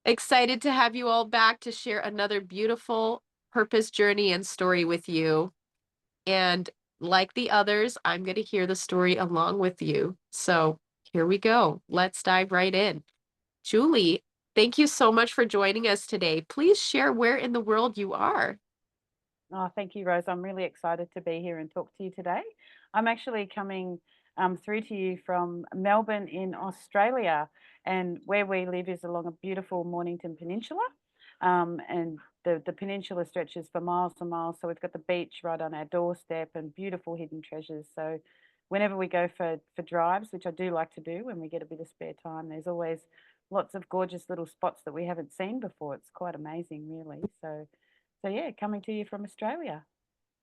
Excited to have you all back to share another beautiful purpose journey and story with you. And like the others, I'm going to hear the story along with you. So here we go. Let's dive right in. Julie, thank you so much for joining us today. Please share where in the world you are. Oh, thank you, Rose. I'm really excited to be here and talk to you today. I'm actually coming through to you from Melbourne in Australia, and where we live is along a beautiful Mornington Peninsula. And the peninsula stretches for miles and miles. So we've got the beach right on our doorstep and beautiful hidden treasures. So whenever we go for drives, which I do like to do when we get a bit of spare time, there's always lots of gorgeous little spots that we haven't seen before. It's quite amazing, really. So yeah, coming to you from Australia.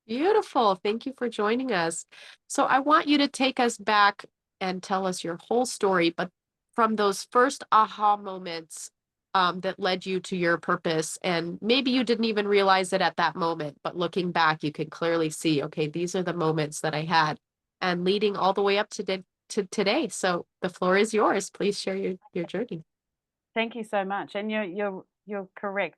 Beautiful. Thank you for joining us. So I want you to take us back and tell us your whole story, but from those first aha moments that led you to your purpose. And maybe you didn't even realize it at that moment, but looking back, you can clearly see, okay, these are the moments that I had and leading all the way up to today. So the floor is yours. Please share your journey. Thank you so much. And you're correct.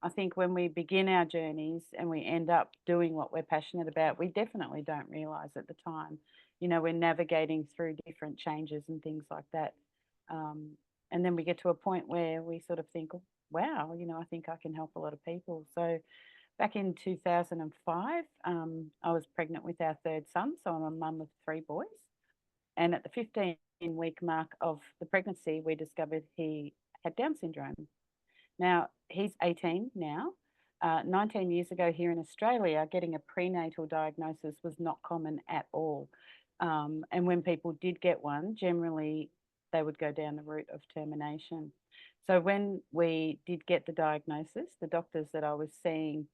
I think when we begin our journeys and we end up doing what we're passionate about, we definitely don't realize at the time. We're navigating through different changes and things like that. And then we get to a point where we sort of think, wow, I think I can help a lot of people. So back in 2005, I was pregnant with our third son. So I'm a mum of three boys. And at the 15-week mark of the pregnancy, we discovered he had Down syndrome. Now, he's 18 now. 19 years ago here in Australia, getting a prenatal diagnosis was not common at all. And when people did get one, generally they would go down the route of termination. So when we did get the diagnosis, the doctors that I was seeing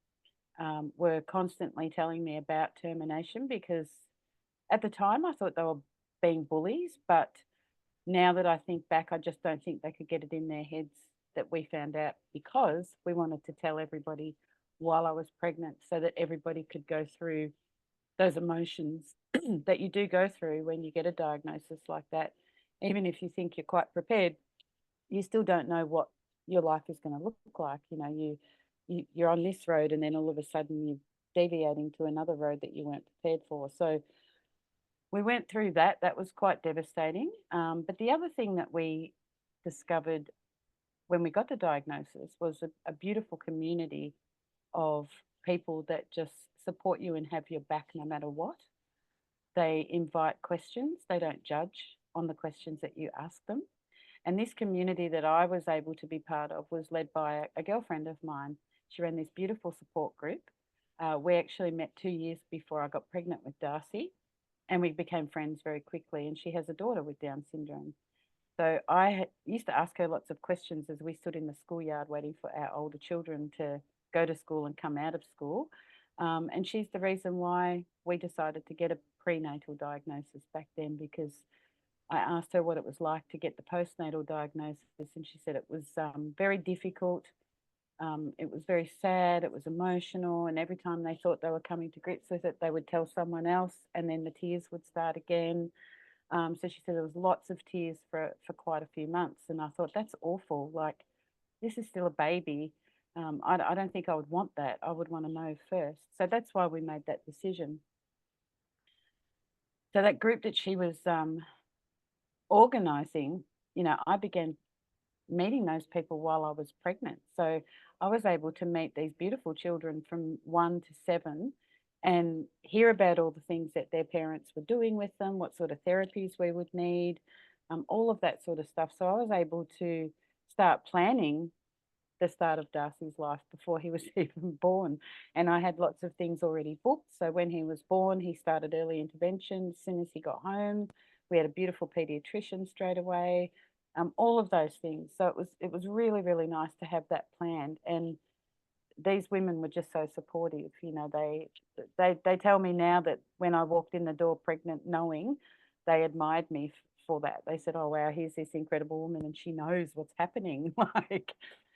were constantly telling me about termination because at the time I thought they were being bullies, but now that I think back, I just don't think they could get it in their heads that we found out because we wanted to tell everybody while I was pregnant so that everybody could go through those emotions that you do go through when you get a diagnosis like that. Even if you think you're quite prepared, you still don't know what your life is going to look like. You're on this road and then all of a sudden you're deviating to another road that you weren't prepared for. So we went through that. That was quite devastating. But the other thing that we discovered when we got the diagnosis was a beautiful community of people that just support you and have your back no matter what. They invite questions, they don't judge on the questions that you ask them. And this community that I was able to be part of was led by a girlfriend of mine. She ran this beautiful support group. We actually met 2 years before I got pregnant with Darcy, and we became friends very quickly. And she has a daughter with Down syndrome. So I used to ask her lots of questions as we stood in the schoolyard waiting for our older children to go to school and come out of school. And she's the reason why we decided to get a prenatal diagnosis back then, because I asked her what it was like to get the postnatal diagnosis, and she said it was very difficult. It was very sad, it was emotional, and every time they thought they were coming to grips with it, they would tell someone else, and then the tears would start again. So she said there was lots of tears for quite a few months, and I thought that's awful. Like, this is still a baby. I don't think I would want that. I would want to know first. So that's why we made that decision. So that group that she was organising, I began meeting those people while I was pregnant. So I was able to meet these beautiful children from 1 to 7 and hear about all the things that their parents were doing with them, what sort of therapies we would need, all of that sort of stuff. So I was able to start planning the start of Darcy's life before he was even born. And I had lots of things already booked. So when he was born, he started early intervention as soon as he got home. We had a beautiful pediatrician straight away. All of those things. So it was really, really nice to have that planned. And these women were just so supportive. They tell me now that when I walked in the door pregnant, knowing, they admired me for that. They said, "Oh wow, here's this incredible woman, and she knows what's happening." Like,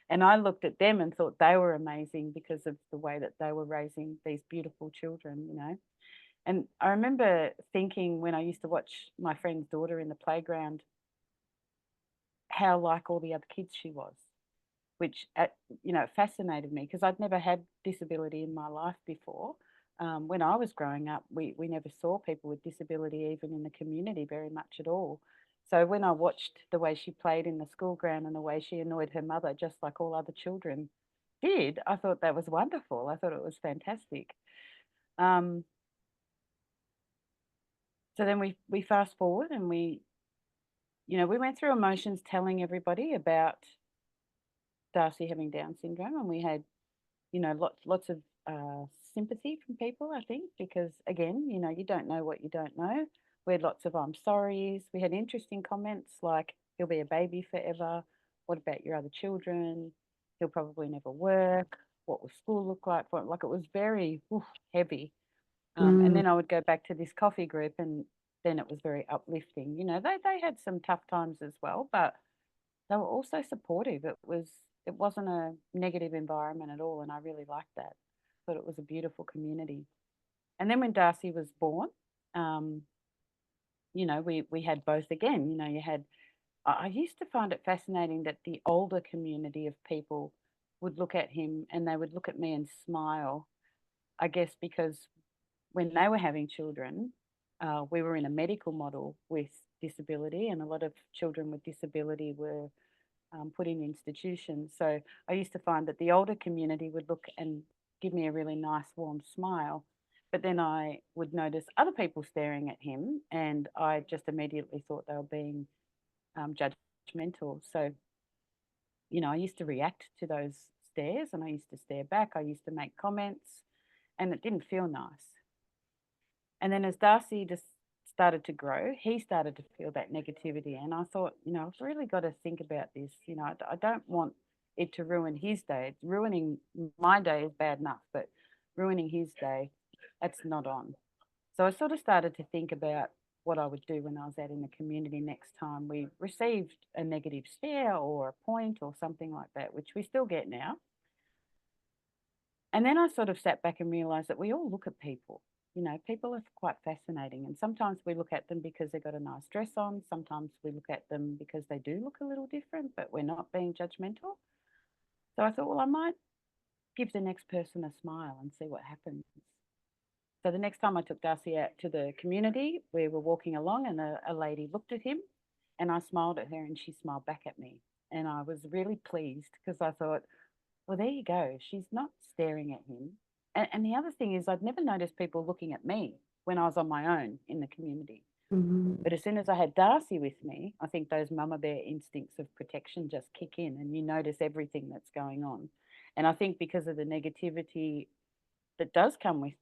and I looked at them and thought they were amazing because of the way that they were raising these beautiful children. And I remember thinking when I used to watch my friend's daughter in the playground, how like all the other kids she was. which, fascinated me because I'd never had disability in my life before. When I was growing up, we never saw people with disability even in the community very much at all. So when I watched the way she played in the school ground and the way she annoyed her mother, just like all other children did, I thought that was wonderful. I thought it was fantastic. Um, so then we fast forward and we went through emotions telling everybody about Darcy having Down syndrome, and we had lots of sympathy from people, I think, because again, you don't know what you don't know. We had lots of I'm sorries. We had interesting comments like, he'll be a baby forever. What about your other children? He'll probably never work. What will school look like for him? Like, it was very heavy. And Mm, then I would go back to this coffee group, and then it was very uplifting. They had some tough times as well, but they were also supportive. It wasn't a negative environment at all, and I really liked that. Thought it was a beautiful community. And then when Darcy was born, um, we had both again. You had I used to find it fascinating that the older community of people would look at him and they would look at me and smile. I guess because when they were having children, we were in a medical model with disability, and a lot of children with disability were put in institutions. So I used to find that the older community would look and give me a really nice, warm smile. But then I would notice other people staring at him, and I just immediately thought they were being judgmental. So, I used to react to those stares and I used to stare back. I used to make comments, and it didn't feel nice. And then as Darcy just started to grow, he started to feel that negativity. And I thought, I've really got to think about this. I don't want it to ruin his day. It's ruining my day is bad enough, but ruining his day, that's not on. So I sort of started to think about what I would do when I was out in the community next time we received a negative stare or a point or something like that, which we still get now. And then I sort of sat back and realized that we all look at people. People are quite fascinating. And sometimes we look at them because they've got a nice dress on. Sometimes we look at them because they do look a little different, but we're not being judgmental. So I thought, well, I might give the next person a smile and see what happens. So the next time I took Darcy out to the community, we were walking along and a lady looked at him and I smiled at her and she smiled back at me. And I was really pleased because I thought, well, there you go. She's not staring at him. And the other thing is, I'd never noticed people looking at me when I was on my own in the community. mhm. But as soon as I had Darcy with me, I think those mama bear instincts of protection just kick in and you notice everything that's going on. And I think because of the negativity that does come with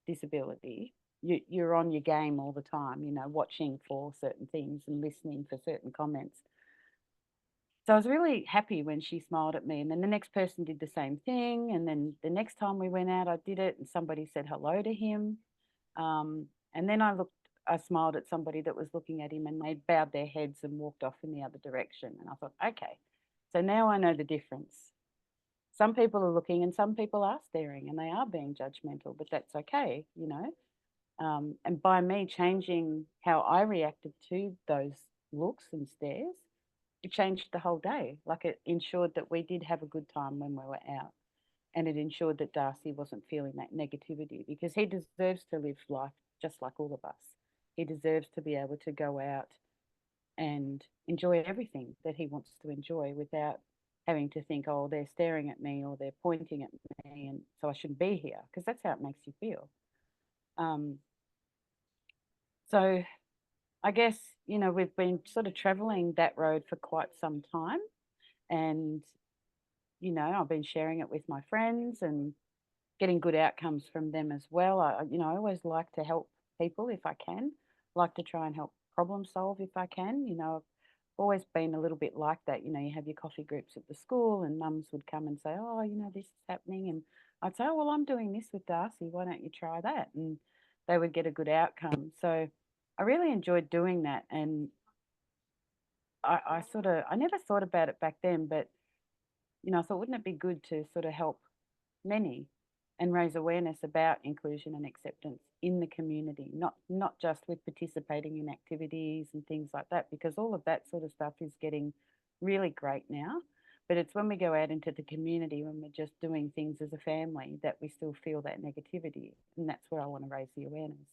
disability, you're on your game all the time, watching for certain things and listening for certain comments. So I was really happy when she smiled at me. And then the next person did the same thing. And then the next time we went out, I did it and somebody said hello to him. And then I smiled at somebody that was looking at him and they bowed their heads and walked off in the other direction. And I thought, okay, so now I know the difference. Some people are looking and some people are staring and they are being judgmental, but that's okay. And by me changing how I reacted to those looks and stares, it changed the whole day. Like, it ensured that we did have a good time when we were out. And it ensured that Darcy wasn't feeling that negativity because he deserves to live life just like all of us. He deserves to be able to go out and enjoy everything that he wants to enjoy without having to think, oh, they're staring at me or they're pointing at me, and so I shouldn't be here, because that's how it makes you feel. Um, so I guess, we've been sort of traveling that road for quite some time. And, I've been sharing it with my friends and getting good outcomes from them as well. I always like to help people if I can, like to try and help problem solve if I can. I've always been a little bit like that. You have your coffee groups at the school and mums would come and say, oh, this is happening. And I'd say, oh, well, I'm doing this with Darcy. Why don't you try that? And they would get a good outcome. So I really enjoyed doing that. And I never thought about it back then, but, I thought, wouldn't it be good to sort of help many and raise awareness about inclusion and acceptance in the community, not just with participating in activities and things like that, because all of that sort of stuff is getting really great now. But it's when we go out into the community, when we're just doing things as a family, that we still feel that negativity. And that's where I want to raise the awareness.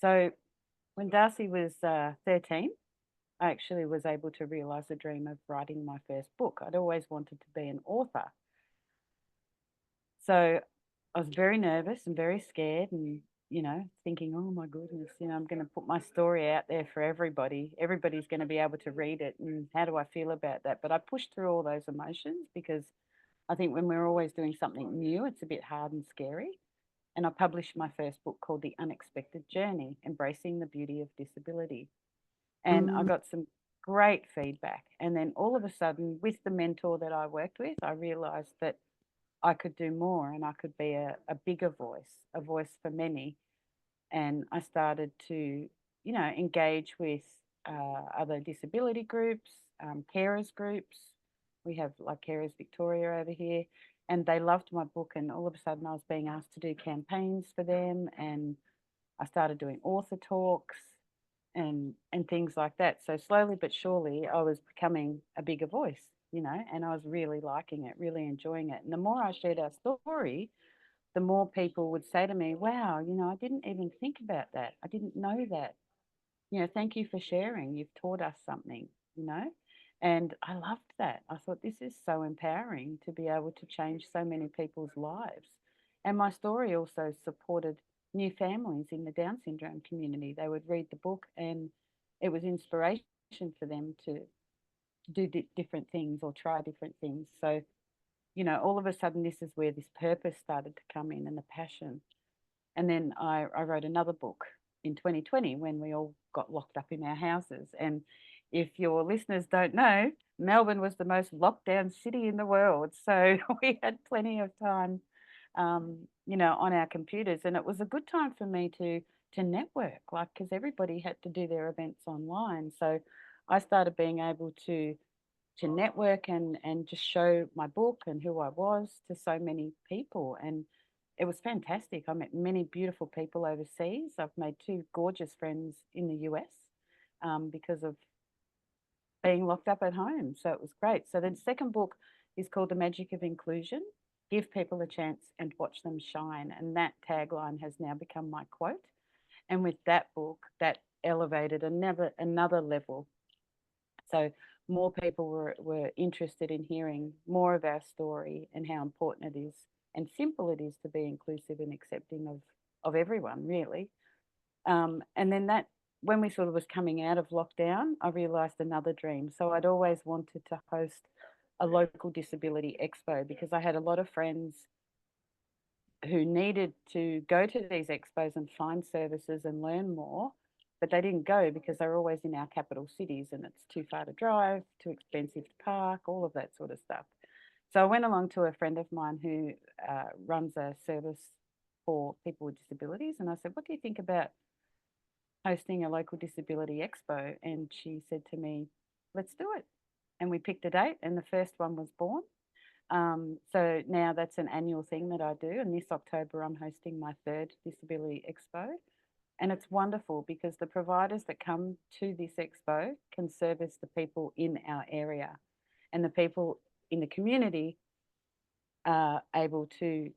So when Darcy was 13, I actually was able to realise the dream of writing my first book. I'd always wanted to be an author. So I was very nervous and very scared and, thinking, oh my goodness, I'm going to put my story out there for everybody. Everybody's going to be able to read it. And how do I feel about that? But I pushed through all those emotions because I think when we're always doing something new, it's a bit hard and scary. And I published my first book called The Unexpected Journey, Embracing the Beauty of Disability. And I Mm, got some great feedback. And then all of a sudden, with the mentor that I worked with, I realized that I could do more and I could be a bigger voice, a voice for many. And I started to, engage with other disability groups, carers groups. We have like Carers Victoria over here, and they loved my book. And all of a sudden, I was being asked to do campaigns for them, and I started doing author talks and things like that. So slowly but surely, I was becoming a bigger voice, and I was really liking it, really enjoying it. And the more I shared our story, the more people would say to me, wow, I didn't even think about that. I didn't know that. Thank you for sharing. You've taught us something, you know? And I loved that. I thought this is so empowering to be able to change so many people's lives. And my story also supported new families in the Down syndrome community. They would read the book and it was inspiration for them to do different things or try different things. So, all of a sudden, this is where this purpose started to come in and the passion. And then I wrote another book in 2020 when we all got locked up in our houses. And if your listeners don't know, Melbourne was the most locked down city in the world. So we had plenty of time, on our computers. And it was a good time for me to network, like, because everybody had to do their events online. So I started being able to network and just show my book and who I was to so many people. And it was fantastic. I met many beautiful people overseas. I've made two gorgeous friends in the US because of being locked up at home. So it was great. So the second book is called The Magic of Inclusion. Give people a chance and watch them shine. And that tagline has now become my quote. And with that book, that elevated another level. So more people were interested in hearing more of our story and how important it is and simple it is to be inclusive and accepting of everyone, really. And then that, when we sort of was coming out of lockdown, I realised another dream. So I'd always wanted to host a local disability expo because I had a lot of friends who needed to go to these expos and find services and learn more, but they didn't go because they're always in our capital cities and it's too far to drive, too expensive to park, all of that sort of stuff. So I went along to a friend of mine who runs a service for people with disabilities, and I said, what do you think about hosting a local disability expo? And she said to me, let's do it. And we picked a date, and the first one was born. So now that's an annual thing that I do. And this October, I'm hosting my third Disability Expo. And it's wonderful because the providers that come to this expo can service the people in our area. And the people in the community are able to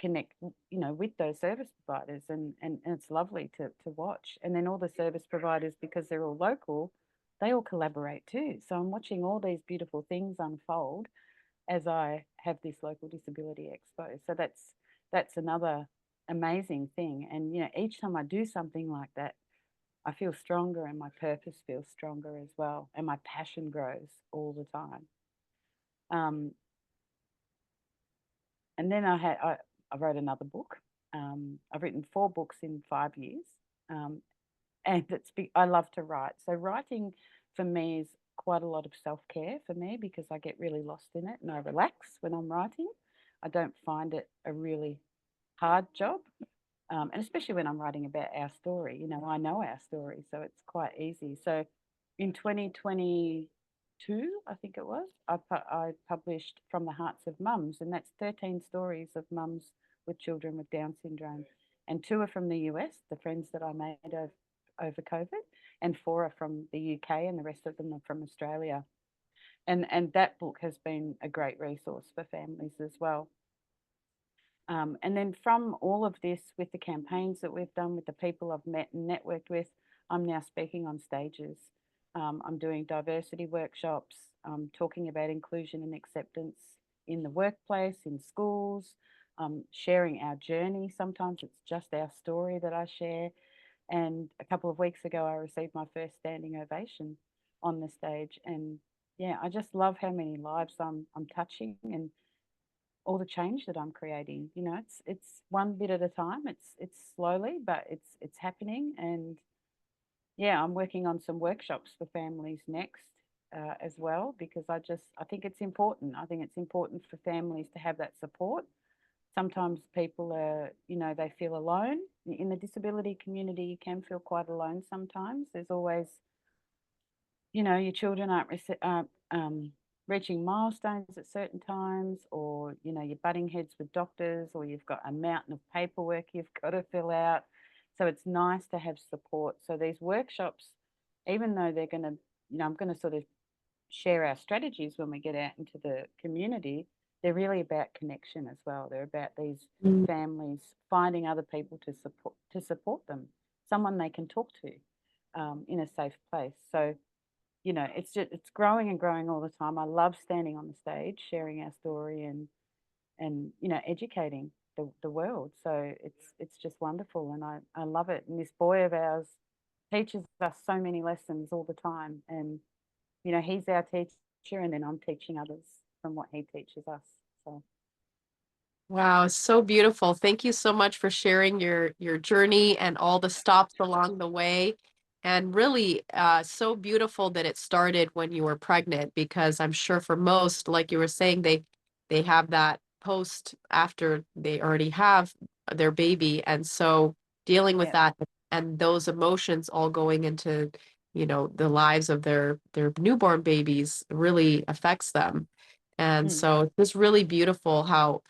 connect, with those service providers. And it's lovely to watch. And then all the service providers, because they're all local, they all collaborate too. So I'm watching all these beautiful things unfold as I have this local disability expo. So that's another amazing thing. And each time I do something like that, I feel stronger and my purpose feels stronger as well. And my passion grows all the time. Um, and then I wrote another book. I've written 4 books in 5 years. And I love to write. So writing for me is quite a lot of self-care for me because I get really lost in it and I relax when I'm writing. I don't find it a really hard job. And especially when I'm writing about our story, I know our story, so it's quite easy. So in 2022, I think it was, I published From the Hearts of Mums, and that's 13 stories of mums with children with Down syndrome. And 2 are from the US, the friends that I made over COVID, and 4 are from the UK, and the rest of them are from Australia. And that book has been a great resource for families as well. And then from all of this, with the campaigns that we've done, with the people I've met and networked with, I'm now speaking on stages. I'm doing diversity workshops, talking about inclusion and acceptance in the workplace, in schools, sharing our journey. Sometimes it's just our story that I share. And a couple of weeks ago, I received my first standing ovation on the stage. And yeah, I just love how many lives I'm touching, and all the change that I'm creating. You know, it's one bit at a time. It's slowly, but it's happening. And yeah, I'm working on some workshops for families next, as well, because I think it's important. I think it's important for families to have that support. Sometimes people are, you know, they feel alone in the disability community. You can feel quite alone sometimes. There's always, you know, your children aren't reaching milestones at certain times, or, you know, you're butting heads with doctors, or you've got a mountain of paperwork you've got to fill out. So it's nice to have support. So these workshops, even though they're going to, you know, I'm going to sort of share our strategies when we get out into the community, they're really about connection as well. They're about these Mm. families finding other people to support them, someone they can talk to, in a safe place. So, you know, it's growing and growing all the time. I love standing on the stage, sharing our story, and you know, educating the world. So it's just wonderful, and I love it. And this boy of ours teaches us so many lessons all the time, and you know, he's our teacher, and then I'm teaching others from what he teaches us. So Wow, so beautiful. Thank you so much for sharing your journey and all the stops along the way. And really, so beautiful that it started when you were pregnant, because I'm sure for most, like you were saying, they have that post after they already have their baby. And so dealing with yeah, that and those emotions all going into, the lives of their newborn babies really affects them. And mm, so it's just really beautiful how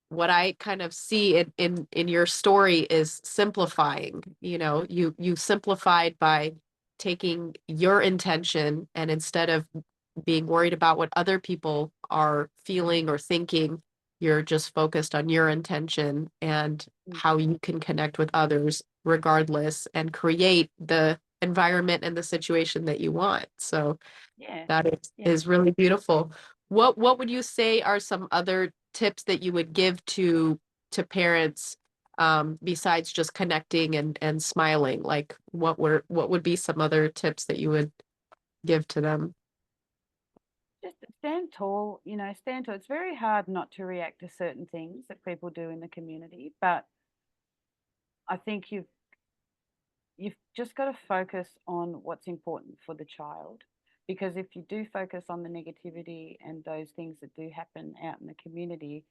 what I kind of see in your story is simplifying. You simplified by taking your intention, and instead of being worried about what other people are feeling or thinking, you're just focused on your intention and mm, how you can connect with others regardless and create the environment and the situation that you want. So yeah, that is yeah. is really beautiful. What would you say are some other tips that you would give to parents, besides just connecting and smiling? Like what would be some other tips that you would give to them? Just stand tall, you know, stand tall. It's very hard not to react to certain things that people do in the community, but I think you've just got to focus on what's important for the child. Because if you do focus on the negativity and those things that do happen out in the community,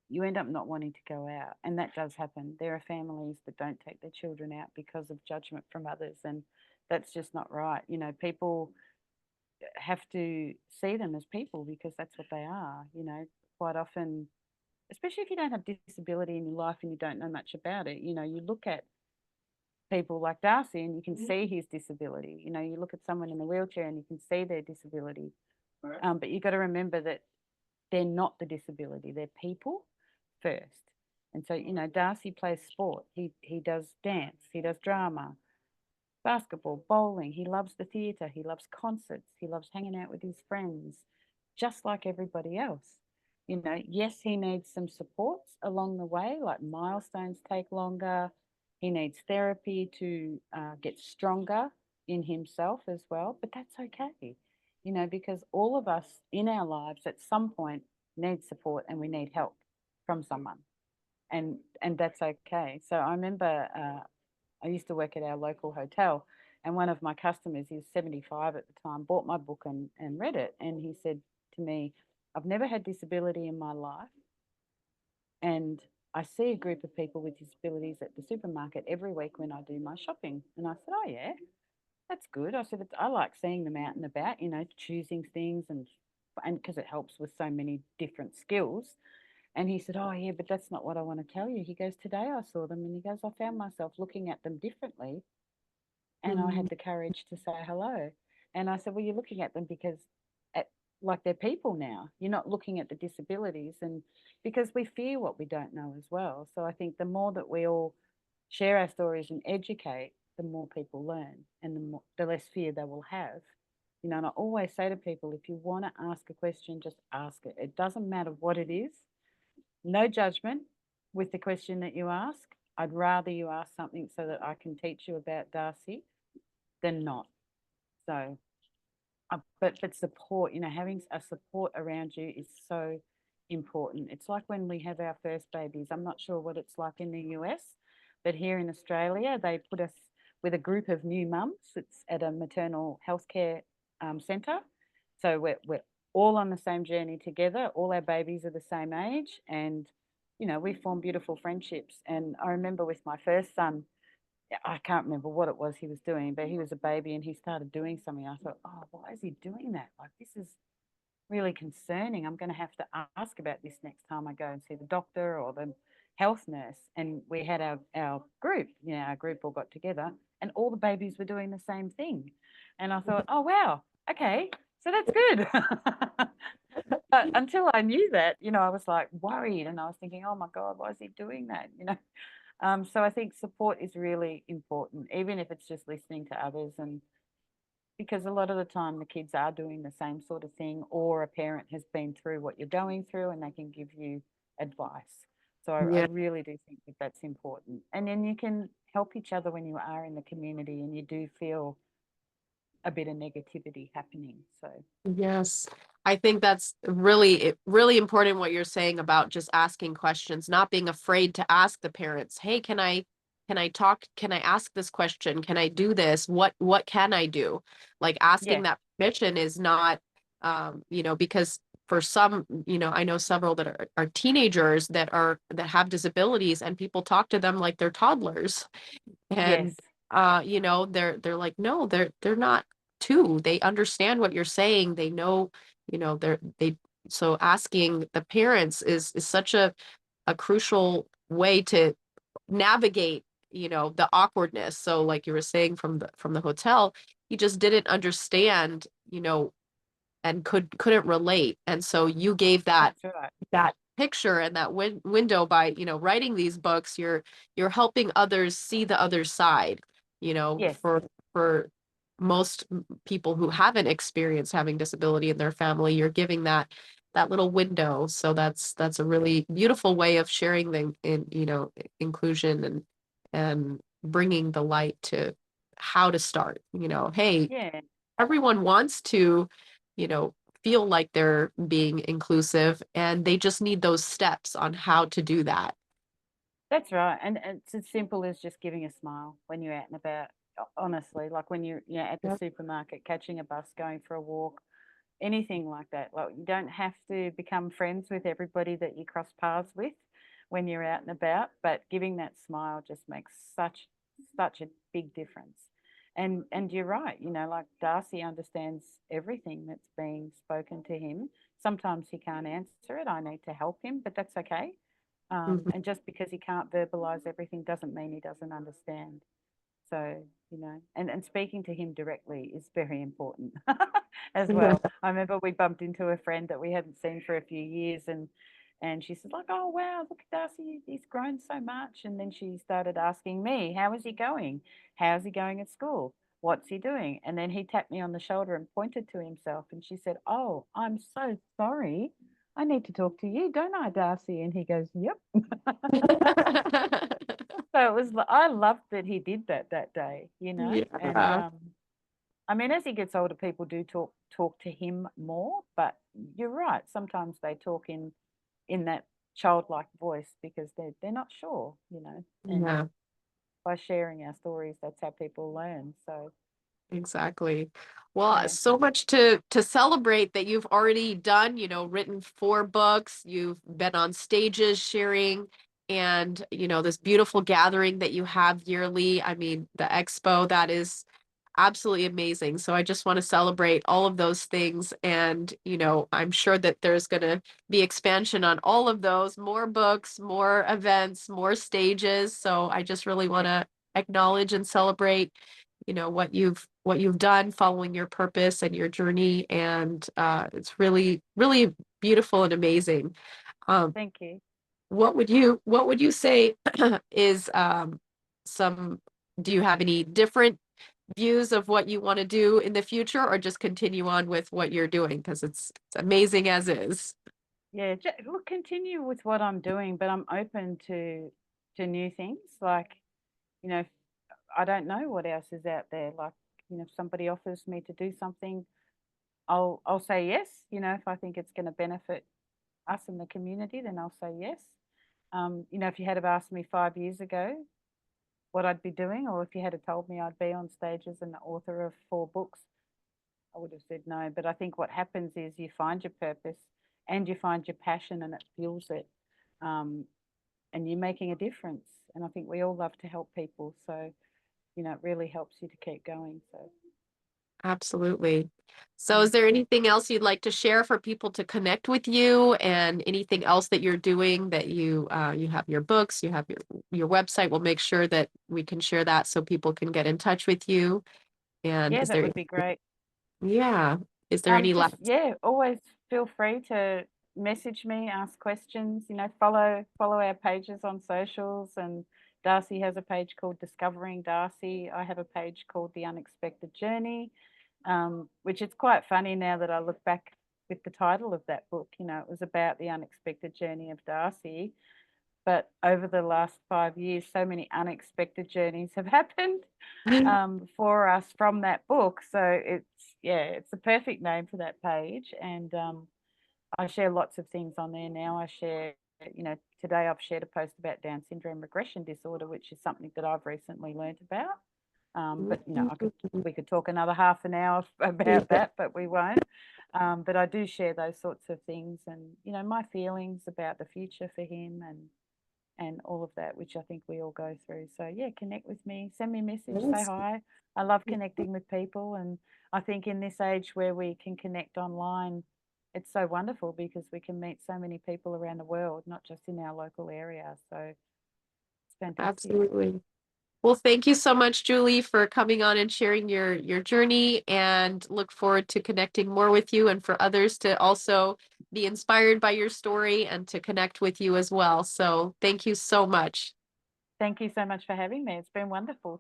you end up not wanting to go out. And that does happen. There are families that don't take their children out because of judgment from others. And that's just not right. You know, people have to see them as people, because that's what they are. You know, quite often, especially if you don't have disability in your life and you don't know much about it, you know, you look at people like Darcy and you can see his disability. You know, you look at someone in a wheelchair and you can see their disability. But you've got to remember that they're not the disability, they're people first. And so, you know, Darcy plays sport. He does dance, he does drama, basketball, bowling. He loves the theatre, he loves concerts, he loves hanging out with his friends, just like everybody else. You know, yes, he needs some supports along the way, like milestones take longer. He needs therapy to get stronger in himself as well, but that's okay, you know, because all of us in our lives at some point need support and we need help from someone, and that's okay. So I remember I used to work at our local hotel, and one of my customers, he was 75 at the time, bought my book and read it. And he said to me, I've never had disability in my life. And I see a group of people with disabilities at the supermarket every week when I do my shopping. And I said, oh, yeah, that's good. I said, I like seeing them out and about, you know, choosing things, and because it helps with so many different skills. And he said, oh, yeah, but that's not what I want to tell you. He goes, today I saw them, and he goes, I found myself looking at them differently, and I Mm. had the courage to say hello. And I said, well, you're looking at them because like they're people now. You're not looking at the disabilities, and because we fear what we don't know as well. So I think the more that we all share our stories and educate, the more people learn, and the less fear they will have. You know, and I always say to people, if you want to ask a question, just ask it. It doesn't matter what it is. No judgment with the question that you ask. I'd rather you ask something so that I can teach you about Darcy than not. So, but support, you know, having a support around you is so important. It's like when we have our first babies. I'm not sure what it's like in the US, but here in Australia, they put us with a group of new mums. It's at a maternal healthcare centre. So we're all on the same journey together. All our babies are the same age, and you know, we form beautiful friendships. And I remember with my first son, I can't remember what it was he was doing, but he was a baby and he started doing something. I thought, oh, why is he doing that? Like, this is really concerning. I'm going to have to ask about this next time I go and see the doctor or the health nurse. And we had our group, you know, our group all got together and all the babies were doing the same thing. And I thought, oh, wow, okay, so that's good. But until I knew that, you know, I was like worried and I was thinking, oh my God, why is he doing that? You know, so I think support is really important, even if it's just listening to others. And because a lot of the time the kids are doing the same sort of thing, or a parent has been through what you're going through and they can give you advice. So I Yeah. really do think that that's important. And then you can help each other when you are in the community and you do feel a bit of negativity happening. So, Yes. I think that's really important what you're saying about just asking questions, not being afraid to ask the parents, "Hey, can I ask this question? Can I do this? What can I do?" Like asking yeah, that permission is not because for some, I know several that are teenagers that have disabilities and people talk to them like they're toddlers. yes, And they're like, no, they're not two. They understand what you're saying. They know, they so asking the parents is such a crucial way to navigate, the awkwardness. So like you were saying from the hotel, he just didn't understand, and couldn't relate. And so you gave that's right. that picture and that window by writing these books. You're helping others see the other side, Yes, for most people who haven't experienced having disability in their family. You're giving that little window. So that's a really beautiful way of sharing the inclusion and bringing the light to how to start. Hey, yeah. everyone wants to, you know, feel like they're being inclusive, and they just need those steps on how to do that. That's right, and it's as simple as just giving a smile when you're out and about. Honestly, like when you're at the Yep. supermarket, catching a bus, going for a walk, anything like that. Like you don't have to become friends with everybody that you cross paths with when you're out and about, but giving that smile just makes such a big difference. And you're right, like Darcy understands everything that's being spoken to him. Sometimes he can't answer it. I need to help him, but that's okay. Mhm. And just because he can't verbalize everything doesn't mean he doesn't understand. So, and speaking to him directly is very important as well. I remember we bumped into a friend that we hadn't seen for a few years, and she said, like, oh wow, look at Darcy, he's grown so much. And then she started asking me, how is he going? How's he going at school? What's he doing? And then he tapped me on the shoulder and pointed to himself, and she said, oh, I'm so sorry. I need to talk to you, don't I, Darcy? And he goes, yep. So it was, I loved that he did that day, and Yeah. I mean, as he gets older, people do talk to him more, but you're right. Sometimes they talk in that childlike voice because they're not sure, and Yeah. by sharing our stories, that's how people learn. So Exactly. Well, yeah, so much to celebrate that you've already done, written 4 books, you've been on stages sharing, and this beautiful gathering that you have yearly. I mean, the expo, that is absolutely amazing. So I just want to celebrate all of those things. And, I'm sure that there's going to be expansion on all of those, more books, more events, more stages. So I just really want to acknowledge and celebrate, what you've done following your purpose and your journey. And it's really, really beautiful and amazing. Um, Thank you. what would you say is some, do you have any different views of what you want to do in the future, or just continue on with what you're doing? Because it's amazing as is. Yeah, look, continue with what I'm doing, but I'm open to new things. Like, you know, I don't know what else is out there. Like, if somebody offers me to do something, I'll say yes. If I think it's going to benefit us in the community, then I'll say yes. If you had have asked me 5 years ago what I'd be doing, or if you had have told me I'd be on stage as an author of 4 books, I would have said no. But I think what happens is you find your purpose and you find your passion and it fuels it. Um, and you're making a difference. And I think we all love to help people. So, it really helps you to keep going. So, Absolutely. So mm. is there anything else you'd like to share for people to connect with you, and anything else that you're doing, that you have your books, you have your website? We'll make sure that we can share that so people can get in touch with you. And Yeah, is that there, would be great. yeah, is there any Just, last? yeah, always feel free to message me, ask questions, follow our pages on socials. And Darcy has a page called Discovering Darcy. I have a page called The Unexpected Journey, which is quite funny now that I look back with the title of that book. It was about the unexpected journey of Darcy. But over the last 5 years, so many unexpected journeys have happened for us from that book. So it's the perfect name for that page. And I share lots of things on there now. I share, today I've shared a post about Down syndrome regression disorder, which is something that I've recently learned about. But we could talk another half an hour about that, but we won't. But I do share those sorts of things, and my feelings about the future for him, and all of that, which I think we all go through. So yeah, connect with me, send me a message, say Yes. hi. I love connecting with people, and I think in this age where we can connect online, it's so wonderful because we can meet so many people around the world, not just in our local area. So it's fantastic. Absolutely. Well, thank you so much, Julie, for coming on and sharing your journey, and look forward to connecting more with you, and for others to also be inspired by your story and to connect with you as well. So thank you so much. Thank you so much for having me. It's been wonderful.